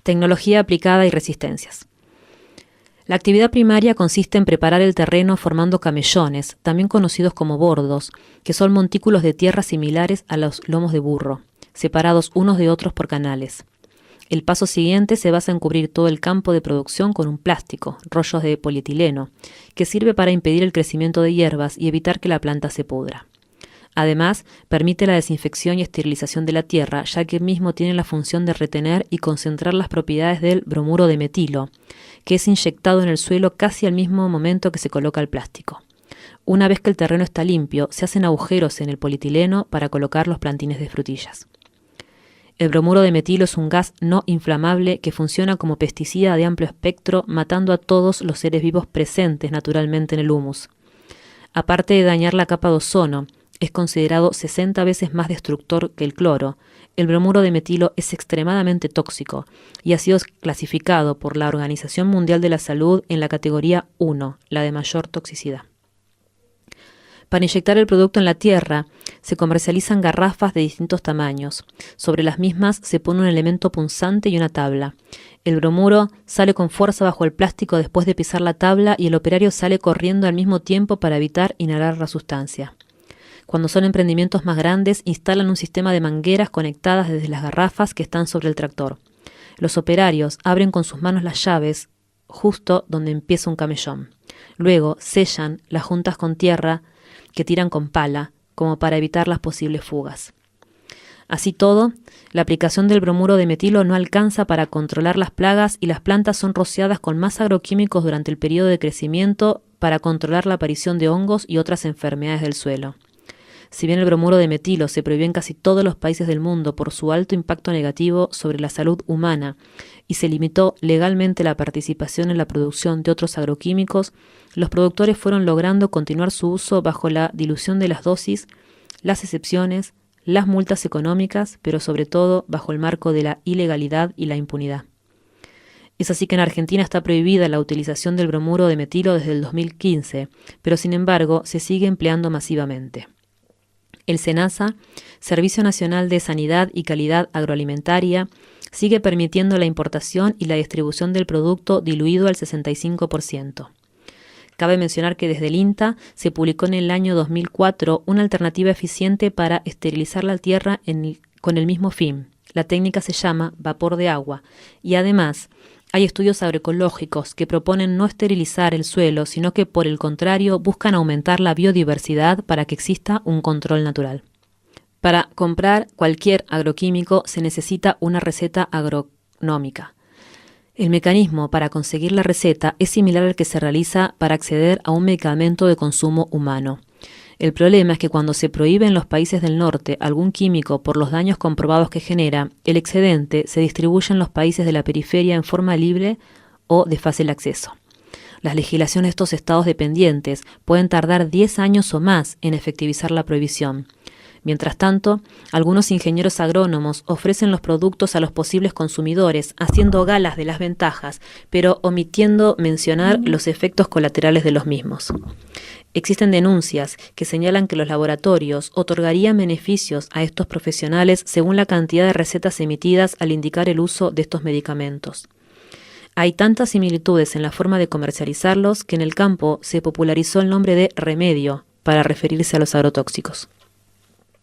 Tecnología aplicada y resistencias. La actividad primaria consiste en preparar el terreno formando camellones, también conocidos como bordos, que son montículos de tierra similares a los lomos de burro, separados unos de otros por canales. El paso siguiente se basa en cubrir todo el campo de producción con un plástico, rollos de polietileno, que sirve para impedir el crecimiento de hierbas y evitar que la planta se pudra. Además, permite la desinfección y esterilización de la tierra, ya que el mismo tiene la función de retener y concentrar las propiedades del bromuro de metilo, que es inyectado en el suelo casi al mismo momento que se coloca el plástico. Una vez que el terreno está limpio, se hacen agujeros en el polietileno para colocar los plantines de frutillas. El bromuro de metilo es un gas no inflamable que funciona como pesticida de amplio espectro, matando a todos los seres vivos presentes naturalmente en el humus. Aparte de dañar la capa de ozono, es considerado 60 veces más destructor que el cloro. El bromuro de metilo es extremadamente tóxico y ha sido clasificado por la Organización Mundial de la Salud en la categoría 1, la de mayor toxicidad. Para inyectar el producto en la tierra, se comercializan garrafas de distintos tamaños. Sobre las mismas se pone un elemento punzante y una tabla. El bromuro sale con fuerza bajo el plástico después de pisar la tabla y el operario sale corriendo al mismo tiempo para evitar inhalar la sustancia. Cuando son emprendimientos más grandes, instalan un sistema de mangueras conectadas desde las garrafas que están sobre el tractor. Los operarios abren con sus manos las llaves justo donde empieza un camellón. Luego sellan las juntas con tierra que tiran con pala, como para evitar las posibles fugas. Así todo, la aplicación del bromuro de metilo no alcanza para controlar las plagas y las plantas son rociadas con más agroquímicos durante el periodo de crecimiento para controlar la aparición de hongos y otras enfermedades del suelo. Si bien el bromuro de metilo se prohibió en casi todos los países del mundo por su alto impacto negativo sobre la salud humana y se limitó legalmente la participación en la producción de otros agroquímicos, los productores fueron logrando continuar su uso bajo la dilución de las dosis, las excepciones, las multas económicas, pero sobre todo bajo el marco de la ilegalidad y la impunidad. Es así que en Argentina está prohibida la utilización del bromuro de metilo desde el 2015, pero sin embargo se sigue empleando masivamente. El SENASA, Servicio Nacional de Sanidad y Calidad Agroalimentaria, sigue permitiendo la importación y la distribución del producto diluido al 65%. Cabe mencionar que desde el INTA se publicó en el año 2004 una alternativa eficiente para esterilizar la tierra con el mismo fin. La técnica se llama vapor de agua y además hay estudios agroecológicos que proponen no esterilizar el suelo, sino que por el contrario buscan aumentar la biodiversidad para que exista un control natural. Para comprar cualquier agroquímico se necesita una receta agronómica. El mecanismo para conseguir la receta es similar al que se realiza para acceder a un medicamento de consumo humano. El problema es que cuando se prohíbe en los países del norte algún químico por los daños comprobados que genera, el excedente se distribuye en los países de la periferia en forma libre o de fácil acceso. Las legislaciones de estos estados dependientes pueden tardar 10 años o más en efectivizar la prohibición. Mientras tanto, algunos ingenieros agrónomos ofrecen los productos a los posibles consumidores, haciendo galas de las ventajas, pero omitiendo mencionar los efectos colaterales de los mismos. Existen denuncias que señalan que los laboratorios otorgarían beneficios a estos profesionales según la cantidad de recetas emitidas al indicar el uso de estos medicamentos. Hay tantas similitudes en la forma de comercializarlos que en el campo se popularizó el nombre de remedio para referirse a los agrotóxicos.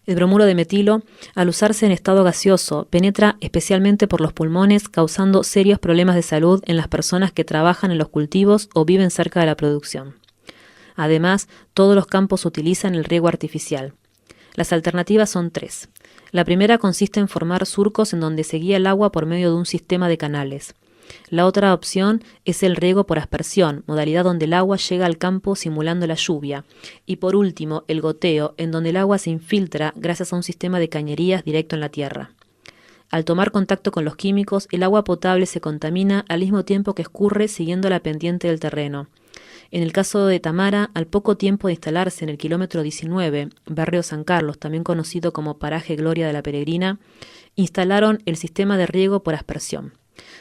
El bromuro de metilo, al usarse en estado gaseoso, penetra especialmente por los pulmones, causando serios problemas de salud en las personas que trabajan en los cultivos o viven cerca de la producción. Además, todos los campos utilizan el riego artificial. Las alternativas son 3. La primera consiste en formar surcos en donde se guía el agua por medio de un sistema de canales. La otra opción es el riego por aspersión, modalidad donde el agua llega al campo simulando la lluvia. Y por último, el goteo, en donde el agua se infiltra gracias a un sistema de cañerías directo en la tierra. Al tomar contacto con los químicos, el agua potable se contamina al mismo tiempo que escurre siguiendo la pendiente del terreno. En el caso de Tamara, al poco tiempo de instalarse en el kilómetro 19, barrio San Carlos, también conocido como Paraje Gloria de la Peregrina, instalaron el sistema de riego por aspersión.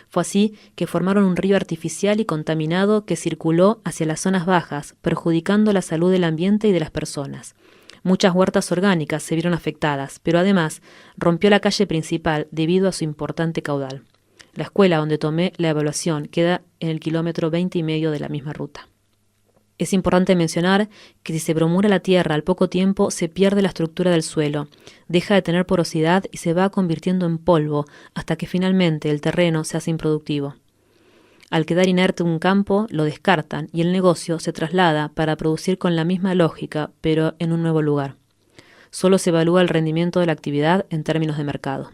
Fue así que formaron un río artificial y contaminado que circuló hacia las zonas bajas, perjudicando la salud del ambiente y de las personas. Muchas huertas orgánicas se vieron afectadas, pero además rompió la calle principal debido a su importante caudal. La escuela donde tomé la evaluación queda en el kilómetro 20,5 de la misma ruta. Es importante mencionar que si se bromura la tierra al poco tiempo se pierde la estructura del suelo, deja de tener porosidad y se va convirtiendo en polvo hasta que finalmente el terreno se hace improductivo. Al quedar inerte un campo, lo descartan y el negocio se traslada para producir con la misma lógica, pero en un nuevo lugar. Solo se evalúa el rendimiento de la actividad en términos de mercado.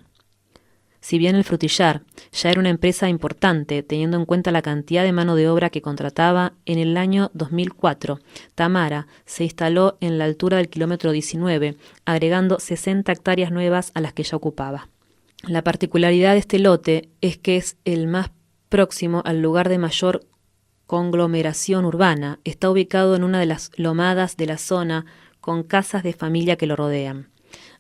Si bien el frutillar ya era una empresa importante, teniendo en cuenta la cantidad de mano de obra que contrataba, en el año 2004, Tamara se instaló en la altura del kilómetro 19, agregando 60 hectáreas nuevas a las que ya ocupaba. La particularidad de este lote es que es el más próximo al lugar de mayor conglomeración urbana. Está ubicado en una de las lomadas de la zona, con casas de familia que lo rodean.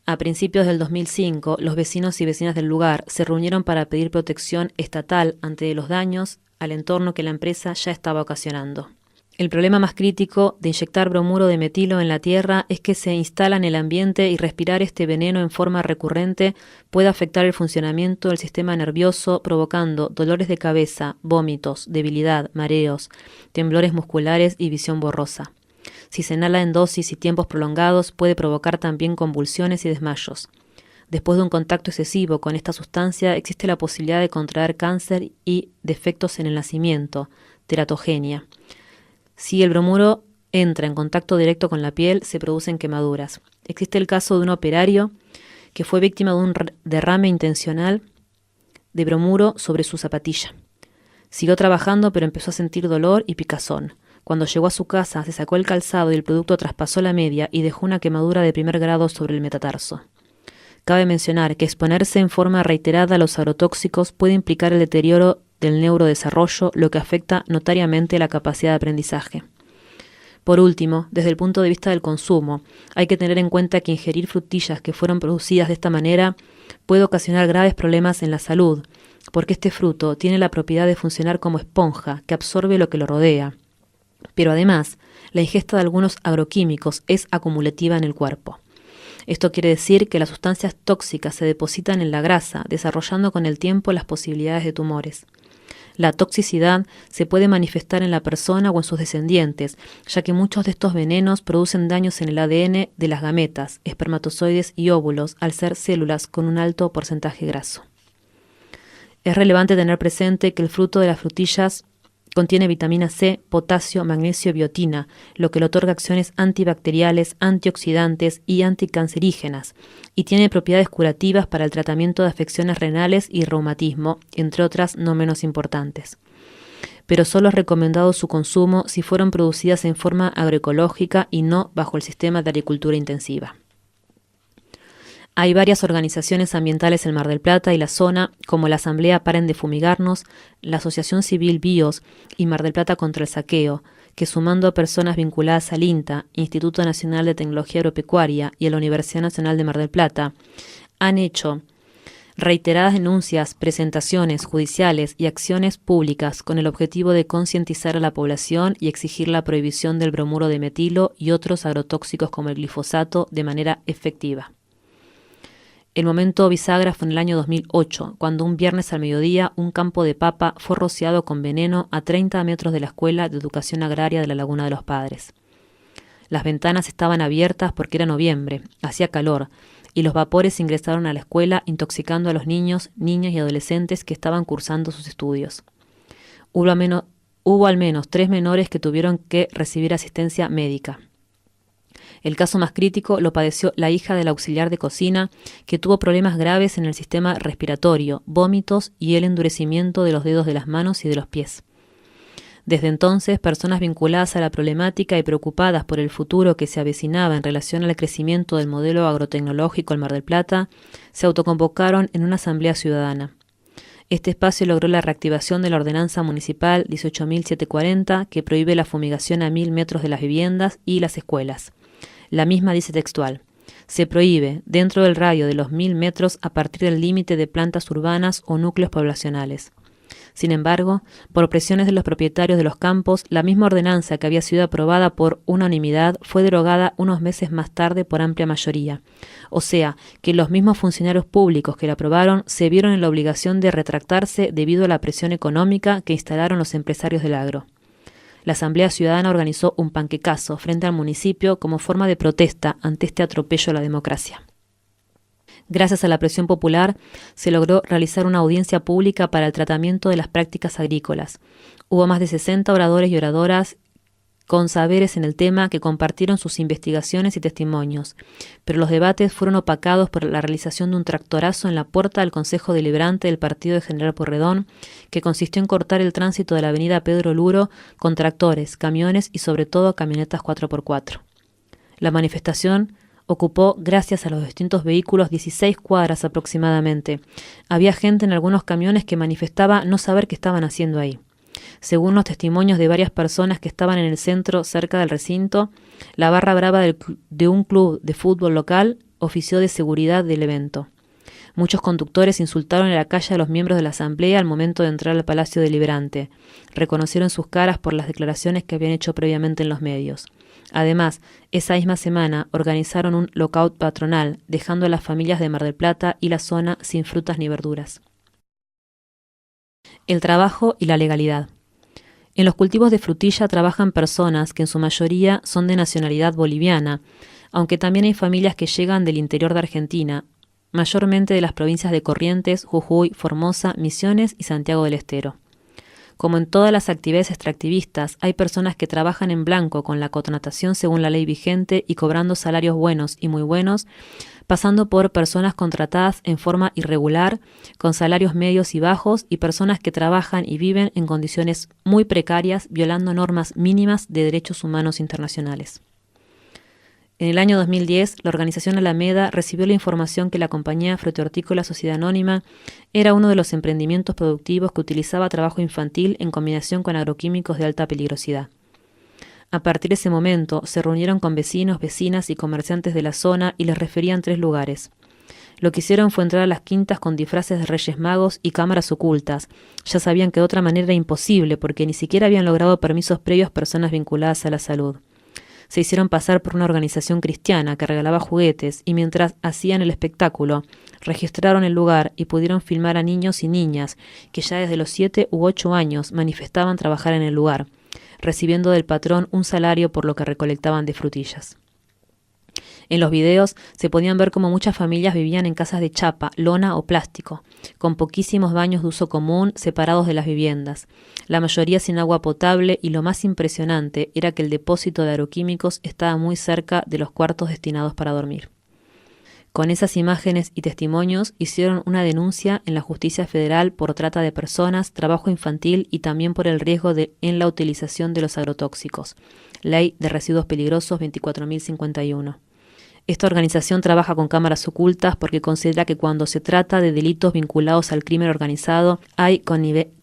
A principios del 2005, los vecinos y vecinas del lugar se reunieron para pedir protección estatal ante los daños al entorno que la empresa ya estaba ocasionando. El problema más crítico de inyectar bromuro de metilo en la tierra es que se instala en el ambiente y respirar este veneno en forma recurrente puede afectar el funcionamiento del sistema nervioso, provocando dolores de cabeza, vómitos, debilidad, mareos, temblores musculares y visión borrosa. Si se inhala en dosis y tiempos prolongados, puede provocar también convulsiones y desmayos. Después de un contacto excesivo con esta sustancia, existe la posibilidad de contraer cáncer y defectos en el nacimiento, teratogenia. Si el bromuro entra en contacto directo con la piel, se producen quemaduras. Existe el caso de un operario que fue víctima de un derrame intencional de bromuro sobre su zapatilla. Siguió trabajando, pero empezó a sentir dolor y picazón. Cuando llegó a su casa, se sacó el calzado y el producto traspasó la media y dejó una quemadura de primer grado sobre el metatarso. Cabe mencionar que exponerse en forma reiterada a los agrotóxicos puede implicar el deterioro del neurodesarrollo, lo que afecta notariamente la capacidad de aprendizaje. Por último, desde el punto de vista del consumo, hay que tener en cuenta que ingerir frutillas que fueron producidas de esta manera puede ocasionar graves problemas en la salud, porque este fruto tiene la propiedad de funcionar como esponja que absorbe lo que lo rodea. Pero además, la ingesta de algunos agroquímicos es acumulativa en el cuerpo. Esto quiere decir que las sustancias tóxicas se depositan en la grasa, desarrollando con el tiempo las posibilidades de tumores. La toxicidad se puede manifestar en la persona o en sus descendientes, ya que muchos de estos venenos producen daños en el ADN de las gametas, espermatozoides y óvulos, al ser células con un alto porcentaje graso. Es relevante tener presente que el fruto de las frutillas contiene vitamina C, potasio, magnesio y biotina, lo que le otorga acciones antibacteriales, antioxidantes y anticancerígenas, y tiene propiedades curativas para el tratamiento de afecciones renales y reumatismo, entre otras no menos importantes. Pero solo es recomendado su consumo si fueron producidas en forma agroecológica y no bajo el sistema de agricultura intensiva. Hay varias organizaciones ambientales en Mar del Plata y la zona, como la Asamblea Paren de Fumigarnos, la Asociación Civil BIOS y Mar del Plata contra el Saqueo, que sumando a personas vinculadas al INTA, Instituto Nacional de Tecnología Agropecuaria y a la Universidad Nacional de Mar del Plata, han hecho reiteradas denuncias, presentaciones judiciales y acciones públicas con el objetivo de concientizar a la población y exigir la prohibición del bromuro de metilo y otros agrotóxicos como el glifosato de manera efectiva. El momento bisagra fue en el año 2008, cuando un viernes al mediodía un campo de papa fue rociado con veneno a 30 metros de la Escuela de Educación Agraria de la Laguna de los Padres. Las ventanas estaban abiertas porque era noviembre, hacía calor, y los vapores ingresaron a la escuela intoxicando a los niños, niñas y adolescentes que estaban cursando sus estudios. Hubo al menos 3 menores que tuvieron que recibir asistencia médica. El caso más crítico lo padeció la hija del auxiliar de cocina, que tuvo problemas graves en el sistema respiratorio, vómitos y el endurecimiento de los dedos de las manos y de los pies. Desde entonces, personas vinculadas a la problemática y preocupadas por el futuro que se avecinaba en relación al crecimiento del modelo agrotecnológico en Mar del Plata, se autoconvocaron en una asamblea ciudadana. Este espacio logró la reactivación de la ordenanza municipal 18.740, que prohíbe la fumigación a 1.000 metros de las viviendas y las escuelas. La misma dice textual: se prohíbe, dentro del radio de los 1.000 metros a partir del límite de plantas urbanas o núcleos poblacionales. Sin embargo, por presiones de los propietarios de los campos, la misma ordenanza que había sido aprobada por unanimidad fue derogada unos meses más tarde por amplia mayoría. O sea, que los mismos funcionarios públicos que la aprobaron se vieron en la obligación de retractarse debido a la presión económica que instalaron los empresarios del agro. La Asamblea Ciudadana organizó un panquecazo frente al municipio como forma de protesta ante este atropello a la democracia. Gracias a la presión popular, se logró realizar una audiencia pública para el tratamiento de las prácticas agrícolas. Hubo más de 60 oradores y oradoras con saberes en el tema que compartieron sus investigaciones y testimonios, pero los debates fueron opacados por la realización de un tractorazo en la puerta del Consejo Deliberante del partido de General Pueyrredón, que consistió en cortar el tránsito de la avenida Pedro Luro con tractores, camiones y sobre todo camionetas 4x4. La manifestación ocupó, gracias a los distintos vehículos, 16 cuadras aproximadamente. Había gente en algunos camiones que manifestaba no saber qué estaban haciendo ahí. Según los testimonios de varias personas que estaban en el centro cerca del recinto, la barra brava de un club de fútbol local ofició de seguridad del evento. Muchos conductores insultaron en la calle a los miembros de la asamblea al momento de entrar al Palacio Deliberante. Reconocieron sus caras por las declaraciones que habían hecho previamente en los medios. Además, esa misma semana organizaron un lockout patronal, dejando a las familias de Mar del Plata y la zona sin frutas ni verduras. El trabajo y la legalidad. En los cultivos de frutilla trabajan personas que en su mayoría son de nacionalidad boliviana, aunque también hay familias que llegan del interior de Argentina, mayormente de las provincias de Corrientes, Jujuy, Formosa, Misiones y Santiago del Estero. Como en todas las actividades extractivistas, hay personas que trabajan en blanco con la contratación según la ley vigente y cobrando salarios buenos y muy buenos, pasando por personas contratadas en forma irregular, con salarios medios y bajos, y personas que trabajan y viven en condiciones muy precarias, violando normas mínimas de derechos humanos internacionales. En el año 2010, la organización Alameda recibió la información que la compañía Frutihortícola Sociedad Anónima era uno de los emprendimientos productivos que utilizaba trabajo infantil en combinación con agroquímicos de alta peligrosidad. A partir de ese momento, se reunieron con vecinos, vecinas y comerciantes de la zona y les referían 3 lugares. Lo que hicieron fue entrar a las quintas con disfraces de Reyes Magos y cámaras ocultas. Ya sabían que de otra manera era imposible porque ni siquiera habían logrado permisos previos personas vinculadas a la salud. Se hicieron pasar por una organización cristiana que regalaba juguetes y mientras hacían el espectáculo, registraron el lugar y pudieron filmar a niños y niñas que ya desde los 7 u 8 años manifestaban trabajar en el lugar, recibiendo del patrón un salario por lo que recolectaban de frutillas. En los videos se podían ver cómo muchas familias vivían en casas de chapa, lona o plástico, con poquísimos baños de uso común separados de las viviendas, la mayoría sin agua potable, y lo más impresionante era que el depósito de agroquímicos estaba muy cerca de los cuartos destinados para dormir. Con esas imágenes y testimonios hicieron una denuncia en la Justicia Federal por trata de personas, trabajo infantil y también por el riesgo en la utilización de los agrotóxicos. Ley de Residuos Peligrosos 24.051. Esta organización trabaja con cámaras ocultas porque considera que cuando se trata de delitos vinculados al crimen organizado hay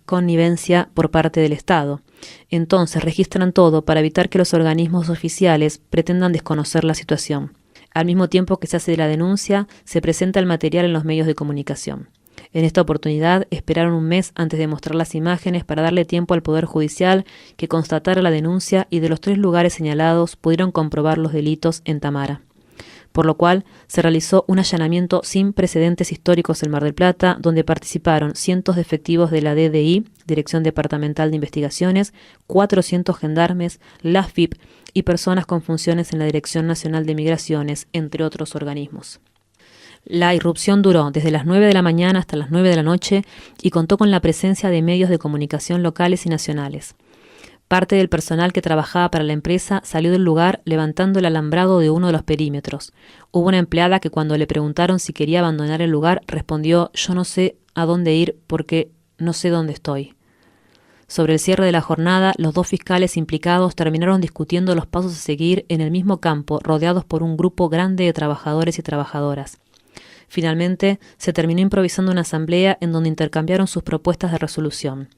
connivencia por parte del Estado. Entonces registran todo para evitar que los organismos oficiales pretendan desconocer la situación. Al mismo tiempo que se hace la denuncia, se presenta el material en los medios de comunicación. En esta oportunidad esperaron un mes antes de mostrar las imágenes para darle tiempo al Poder Judicial que constatara la denuncia, y de los 3 lugares señalados pudieron comprobar los delitos en Tamara. Por lo cual se realizó un allanamiento sin precedentes históricos en Mar del Plata, donde participaron cientos de efectivos de la DDI, Dirección Departamental de Investigaciones, 400 gendarmes, la AFIP y personas con funciones en la Dirección Nacional de Migraciones, entre otros organismos. La irrupción duró desde las 9 de la mañana hasta las 9 de la noche y contó con la presencia de medios de comunicación locales y nacionales. Parte del personal que trabajaba para la empresa salió del lugar levantando el alambrado de uno de los perímetros. Hubo una empleada que cuando le preguntaron si quería abandonar el lugar respondió: «Yo no sé a dónde ir porque no sé dónde estoy». Sobre el cierre de la jornada, los 2 fiscales implicados terminaron discutiendo los pasos a seguir en el mismo campo, rodeados por un grupo grande de trabajadores y trabajadoras. Finalmente, se terminó improvisando una asamblea en donde intercambiaron sus propuestas de resolución.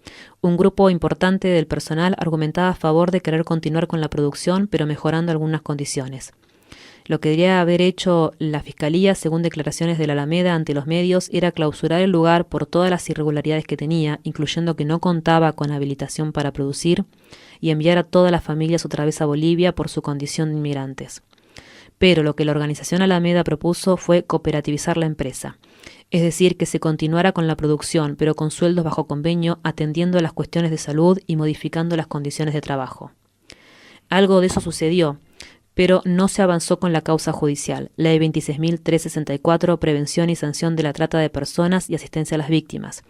Un grupo importante del personal argumentaba a favor de querer continuar con la producción, pero mejorando algunas condiciones. Lo que debería haber hecho la Fiscalía, según declaraciones de la Alameda ante los medios, era clausurar el lugar por todas las irregularidades que tenía, incluyendo que no contaba con habilitación para producir, y enviar a todas las familias otra vez a Bolivia por su condición de inmigrantes. Pero lo que la organización Alameda propuso fue cooperativizar la empresa, es decir, que se continuara con la producción, pero con sueldos bajo convenio, atendiendo a las cuestiones de salud y modificando las condiciones de trabajo. Algo de eso sucedió, pero no se avanzó con la causa judicial, Ley 26.364, Prevención y Sanción de la Trata de Personas y Asistencia a las Víctimas.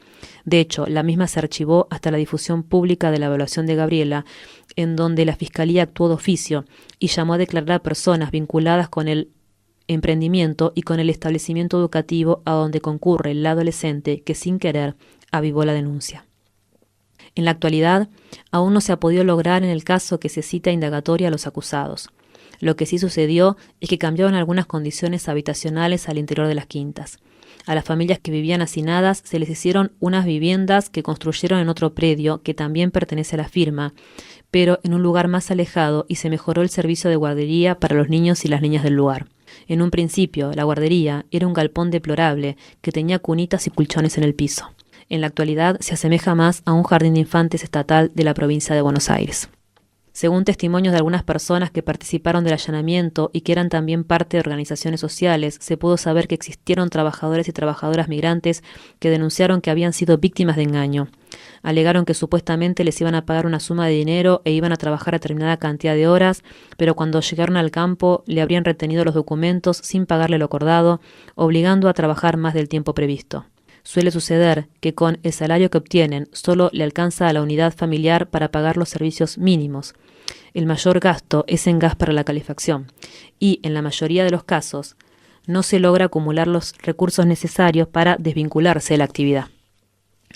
De hecho, la misma se archivó hasta la difusión pública de la evaluación de Gabriela, en donde la Fiscalía actuó de oficio y llamó a declarar a personas vinculadas con el emprendimiento y con el establecimiento educativo a donde concurre el adolescente que sin querer avivó la denuncia. En la actualidad, aún no se ha podido lograr en el caso que se cita indagatoria a los acusados. Lo que sí sucedió es que cambiaron algunas condiciones habitacionales al interior de las quintas. A las familias que vivían hacinadas se les hicieron unas viviendas que construyeron en otro predio que también pertenece a la firma, pero en un lugar más alejado, y se mejoró el servicio de guardería para los niños y las niñas del lugar. En un principio, la guardería era un galpón deplorable que tenía cunitas y colchones en el piso. En la actualidad se asemeja más a un jardín de infantes estatal de la provincia de Buenos Aires. Según testimonios de algunas personas que participaron del allanamiento y que eran también parte de organizaciones sociales, se pudo saber que existieron trabajadores y trabajadoras migrantes que denunciaron que habían sido víctimas de engaño. Alegaron que supuestamente les iban a pagar una suma de dinero e iban a trabajar a determinada cantidad de horas, pero cuando llegaron al campo le habrían retenido los documentos sin pagarle lo acordado, obligando a trabajar más del tiempo previsto. Suele suceder que con el salario que obtienen solo le alcanza a la unidad familiar para pagar los servicios mínimos. El mayor gasto es en gas para la calefacción y, en la mayoría de los casos, no se logra acumular los recursos necesarios para desvincularse de la actividad.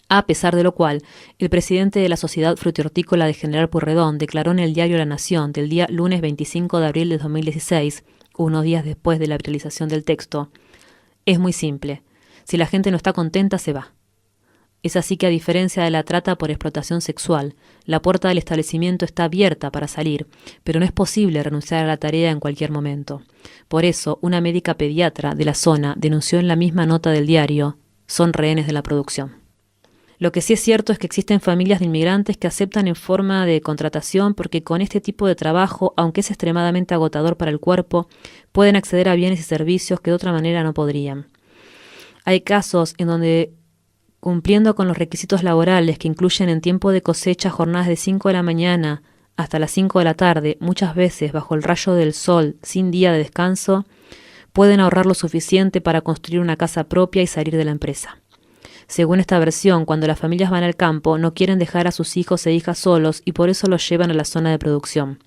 A pesar de lo cual, el presidente de la Sociedad Frutihortícola de General Pueyrredón declaró en el diario La Nación del día lunes 25 de abril de 2016, unos días después de la viralización del texto: «Es muy simple. Si la gente no está contenta, se va». Es así que, a diferencia de la trata por explotación sexual, la puerta del establecimiento está abierta para salir, pero no es posible renunciar a la tarea en cualquier momento. Por eso, una médica pediatra de la zona denunció en la misma nota del diario: «Son rehenes de la producción». Lo que sí es cierto es que existen familias de inmigrantes que aceptan en forma de contratación porque con este tipo de trabajo, aunque es extremadamente agotador para el cuerpo, pueden acceder a bienes y servicios que de otra manera no podrían. Hay casos en donde, cumpliendo con los requisitos laborales que incluyen en tiempo de cosecha jornadas de 5 de la mañana hasta las 5 de la tarde, muchas veces bajo el rayo del sol, sin día de descanso, pueden ahorrar lo suficiente para construir una casa propia y salir de la empresa. Según esta versión, cuando las familias van al campo, no quieren dejar a sus hijos e hijas solos y por eso los llevan a la zona de producción.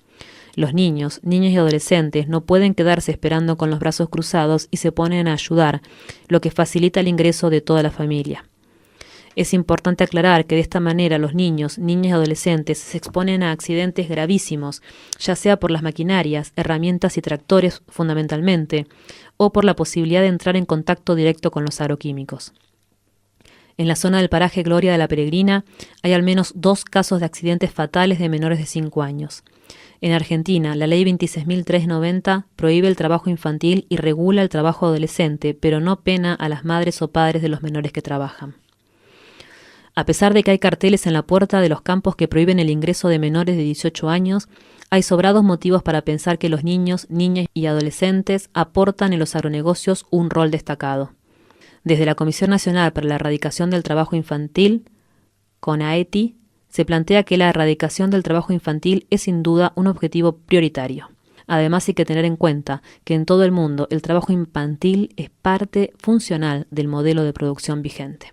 Los niños y adolescentes no pueden quedarse esperando con los brazos cruzados y se ponen a ayudar, lo que facilita el ingreso de toda la familia. Es importante aclarar que de esta manera los niños y adolescentes se exponen a accidentes gravísimos, ya sea por las maquinarias, herramientas y tractores fundamentalmente, o por la posibilidad de entrar en contacto directo con los agroquímicos. En la zona del paraje Gloria de la Peregrina hay al menos 2 casos de accidentes fatales de menores de 5 años. En Argentina, la Ley 26.390 prohíbe el trabajo infantil y regula el trabajo adolescente, pero no pena a las madres o padres de los menores que trabajan. A pesar de que hay carteles en la puerta de los campos que prohíben el ingreso de menores de 18 años, hay sobrados motivos para pensar que los niños, niñas y adolescentes aportan en los agronegocios un rol destacado. Desde la Comisión Nacional para la Erradicación del Trabajo Infantil, CONAETI, se plantea que la erradicación del trabajo infantil es sin duda un objetivo prioritario. Además, hay que tener en cuenta que en todo el mundo el trabajo infantil es parte funcional del modelo de producción vigente.